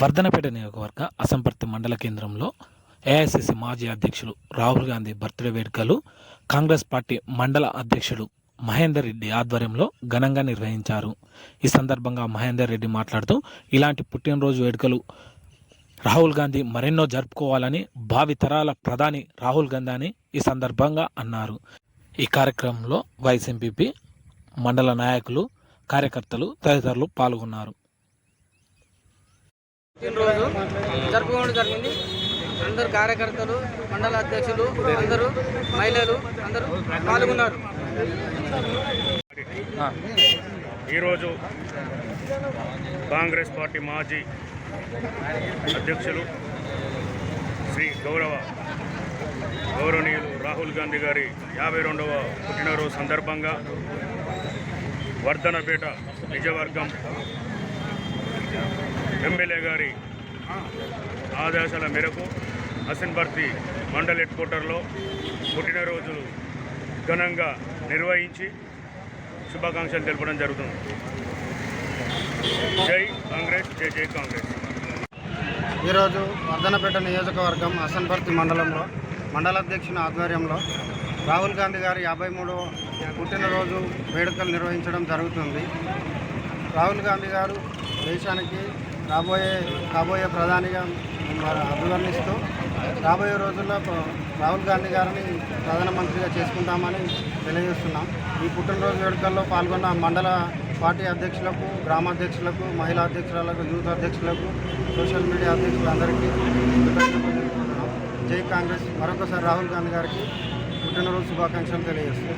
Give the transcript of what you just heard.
వర్ధనపేట నియోజకవర్గ అసంపర్తి మండల కేంద్రంలో ఏఐసిసి మాజీ అధ్యక్షులు రాహుల్ గాంధీ బర్త్డే వేడుకలు కాంగ్రెస్ పార్టీ మండల అధ్యక్షుడు మహేందర్ రెడ్డి ఆధ్వర్యంలో ఘనంగా నిర్వహించారు. ఈ సందర్భంగా మహేందర్ రెడ్డి మాట్లాడుతూ ఇలాంటి పుట్టినరోజు వేడుకలు రాహుల్ గాంధీ మరెన్నో జరుపుకోవాలని భావి తరాల ప్రధాని రాహుల్ గాంధీ అని ఈ సందర్భంగా అన్నారు. ఈ కార్యక్రమంలో వైస్ ఎంపీపీ మండల నాయకులు, కార్యకర్తలు తదితరులు పాల్గొన్నారు. రోజు జరుపుకోవడం జరిగింది. అందరు కార్యకర్తలు, మండల అధ్యక్షులు, అందరూ మహిళలు అందరూ పాల్గొన్నారు. ఈరోజు కాంగ్రెస్ పార్టీ మాజీ అధ్యక్షులు శ్రీ గౌరవనీయులు రాహుల్ గాంధీ గారి 52వ పుట్టినరోజు సందర్భంగా వర్ధనపేట నిజవర్గం ఎమ్మెల్యే గారి ఆదేశాల మేరకు అసన్పర్తి మండల్ హెడ్ క్వార్టర్లో పుట్టినరోజు ఘనంగా నిర్వహించి శుభాకాంక్షలు తెలపడం జరుగుతుంది. జై కాంగ్రెస్, జై జై కాంగ్రెస్. ఈరోజు వర్ధనపేట నియోజకవర్గం అసన్పర్తి మండలంలో మండలాధ్యక్షుని ఆధ్వర్యంలో రాహుల్ గాంధీ గారి 53వ పుట్టినరోజు వేడుకలు నిర్వహించడం జరుగుతుంది. రాహుల్ గాంధీ గారు దేశానికి కాబోయే ప్రధానిగా అభివర్ణిస్తూ రాబోయే రోజుల్లో రాహుల్ గాంధీ గారిని ప్రధానమంత్రిగా చేసుకుంటామని తెలియజేస్తున్నాం. ఈ పుట్టినరోజు వేడుకల్లో పాల్గొన్న మండల పార్టీ అధ్యక్షులకు, గ్రామాధ్యక్షులకు, మహిళా అధ్యక్షులకు, యూత్ అధ్యక్షులకు, సోషల్ మీడియా అధ్యక్షులందరికీ జై కాంగ్రెస్. మరొకసారి రాహుల్ గాంధీ గారికి పుట్టినరోజు శుభాకాంక్షలు తెలియజేస్తున్నాం.